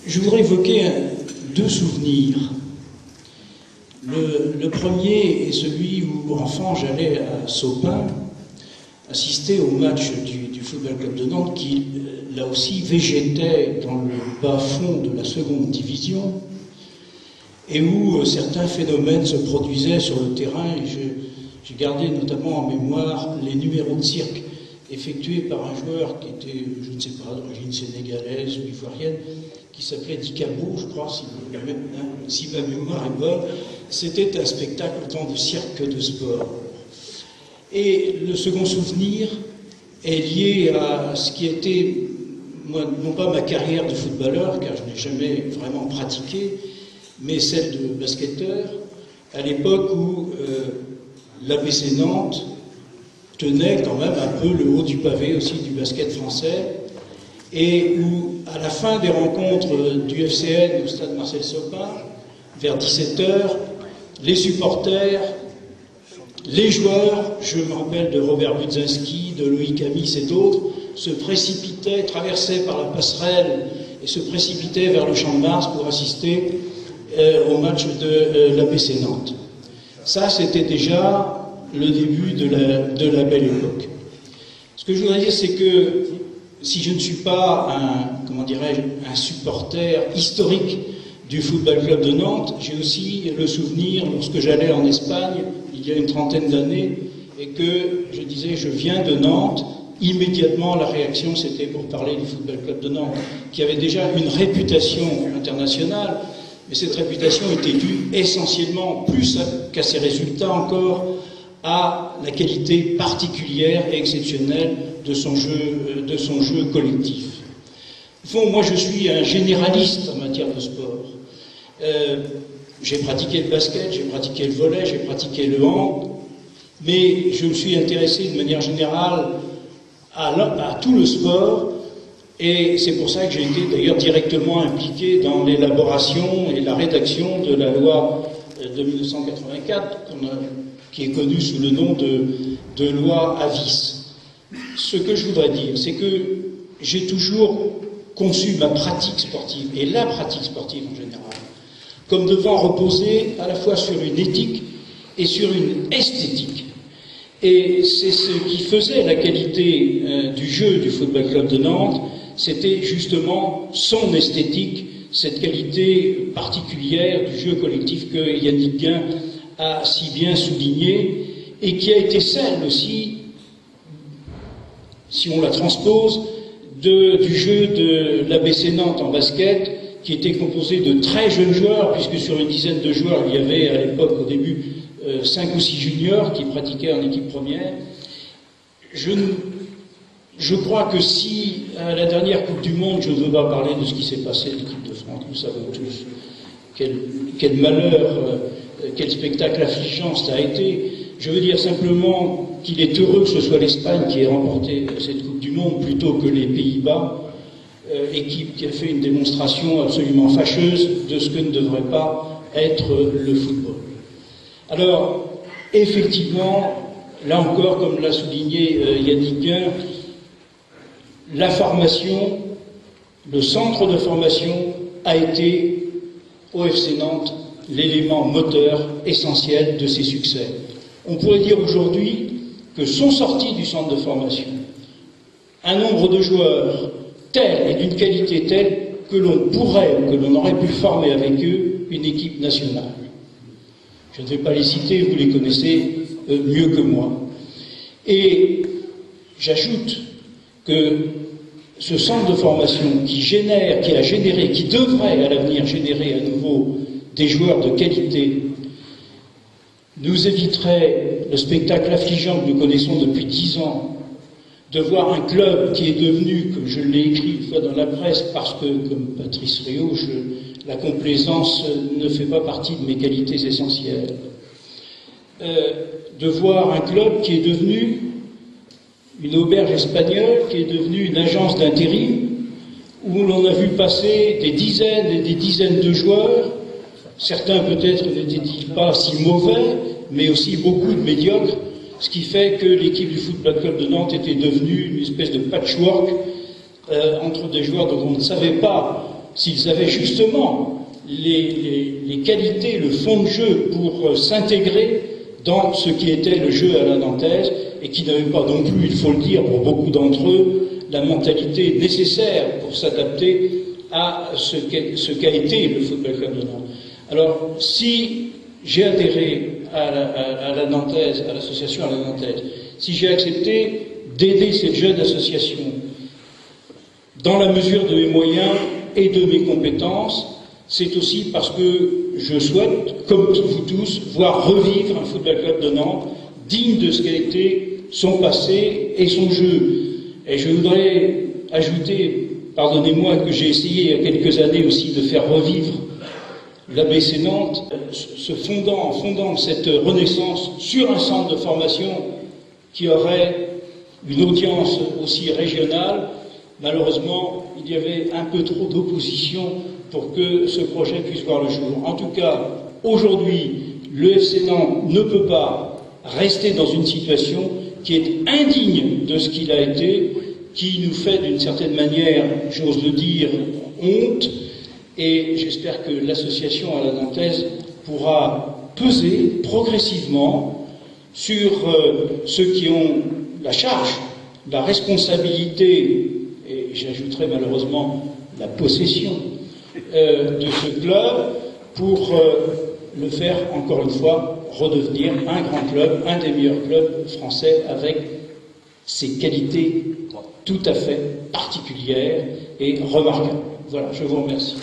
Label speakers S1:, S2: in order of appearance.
S1: Je voudrais évoquer deux souvenirs. Le premier est celui où, enfant, j'allais à Sopin assister au match du Football Club de Nantes qui, là aussi, végétait dans le bas-fond de la seconde division et où certains phénomènes se produisaient sur le terrain. Et j'ai gardé notamment en mémoire les numéros de cirque effectués par un joueur qui était, je ne sais pas, d'origine sénégalaise ou ivoirienne, qui s'appelait Dicabo, je crois, si ma mémoire est bonne. C'était un spectacle autant de cirque que de sport. Et le second souvenir est lié à ce qui était, moi, non pas ma carrière de footballeur, car je n'ai jamais vraiment pratiqué, mais celle de basketteur, à l'époque où l'ABC Nantes tenait quand même un peu le haut du pavé aussi du basket français, et où, à la fin des rencontres du FCN au stade Marcel Sopin, vers 17h, les supporters, les joueurs, je me rappelle de Robert Budzinski, de Loïc Amis et d'autres, se précipitaient, traversaient par la passerelle et se précipitaient vers le Champ de Mars pour assister au match de l'ABC Nantes. Ça, c'était déjà le début de la belle époque. Ce que je voudrais dire, c'est que si je ne suis pas un supporter historique du Football Club de Nantes, j'ai aussi le souvenir, lorsque j'allais en Espagne, il y a une trentaine d'années, et que je disais, je viens de Nantes, immédiatement la réaction c'était pour parler du Football Club de Nantes, qui avait déjà une réputation internationale, mais cette réputation était due essentiellement, plus qu'à ses résultats encore, à la qualité particulière et exceptionnelle de son jeu collectif. Au fond, moi je suis un généraliste en matière de sport. J'ai pratiqué le basket, j'ai pratiqué le volley, j'ai pratiqué le hand, mais je me suis intéressé de manière générale à tout le sport, et c'est pour ça que j'ai été d'ailleurs directement impliqué dans l'élaboration et la rédaction de la loi de 1984, qui est connue sous le nom de loi Avis. Ce que je voudrais dire, c'est que j'ai toujours conçu ma pratique sportive, et la pratique sportive en général, comme devant reposer à la fois sur une éthique et sur une esthétique. Et c'est ce qui faisait la qualité du jeu du Football Club de Nantes, c'était justement son esthétique, cette qualité particulière du jeu collectif que Yannick Guin a si bien souligné, et qui a été celle aussi, si on la transpose, du jeu de l'ABC Nantes en basket, qui était composé de très jeunes joueurs, puisque sur une dizaine de joueurs, il y avait à l'époque, au début, 5 ou 6 juniors qui pratiquaient en équipe première. Je crois que si, à la dernière Coupe du Monde, je ne veux pas parler de ce qui s'est passé de l'équipe de France, nous savons tous quel malheur, quel spectacle affligeant ça a été. Je veux dire simplement qu'il est heureux que ce soit l'Espagne qui ait remporté cette Coupe du Monde plutôt que les Pays-Bas, équipe qui a fait une démonstration absolument fâcheuse de ce que ne devrait pas être le football. Alors, effectivement, là encore, comme l'a souligné Yannick Guin, la formation, le centre de formation a été, au FC Nantes, l'élément moteur essentiel de ses succès. On pourrait dire aujourd'hui que sont sortis du centre de formation un nombre de joueurs tel et d'une qualité telle que l'on pourrait ou que l'on aurait pu former avec eux une équipe nationale. Je ne vais pas les citer, vous les connaissez mieux que moi. Et j'ajoute que ce centre de formation qui a généré, qui devrait à l'avenir générer à nouveau des joueurs de qualité, nous éviterait le spectacle affligeant que nous connaissons depuis 10 ans, de voir un club qui est devenu, comme je l'ai écrit une fois dans la presse, parce que, comme Patrice Réau, la complaisance ne fait pas partie de mes qualités essentielles, de voir un club qui est devenu une auberge espagnole, qui est devenue une agence d'intérim, où l'on a vu passer des dizaines et des dizaines de joueurs, certains peut-être n'étaient-ils pas si mauvais, mais aussi beaucoup de médiocres, ce qui fait que l'équipe du Football Club de Nantes était devenue une espèce de patchwork entre des joueurs dont on ne savait pas s'ils avaient justement les qualités, le fond de jeu pour s'intégrer dans ce qui était le jeu à la nantaise, et qui n'avaient pas non plus, il faut le dire, pour beaucoup d'entre eux, la mentalité nécessaire pour s'adapter à ce qu'a été le Football Club de Nantes. Alors, si j'ai adhéré à la nantaise, à l'association à la nantaise, si j'ai accepté d'aider cette jeune association dans la mesure de mes moyens et de mes compétences, c'est aussi parce que je souhaite, comme vous tous, voir revivre un Football Club de Nantes digne de ce qu'a été son passé et son jeu. Et je voudrais ajouter, pardonnez-moi, que j'ai essayé il y a quelques années aussi de faire revivre l'ABC Nantes, fondant cette renaissance sur un centre de formation qui aurait une audience aussi régionale. Malheureusement, il y avait un peu trop d'opposition pour que ce projet puisse voir le jour. En tout cas, aujourd'hui, le FC Nantes ne peut pas rester dans une situation qui est indigne de ce qu'il a été, qui nous fait d'une certaine manière, j'ose le dire, honte, et j'espère que l'association à la nantaise pourra peser progressivement sur ceux qui ont la charge, la responsabilité, et j'ajouterai malheureusement la possession de ce club, pour le faire, encore une fois, redevenir un grand club, un des meilleurs clubs français, avec ses qualités tout à fait particulières et remarquables. Voilà, je vous remercie.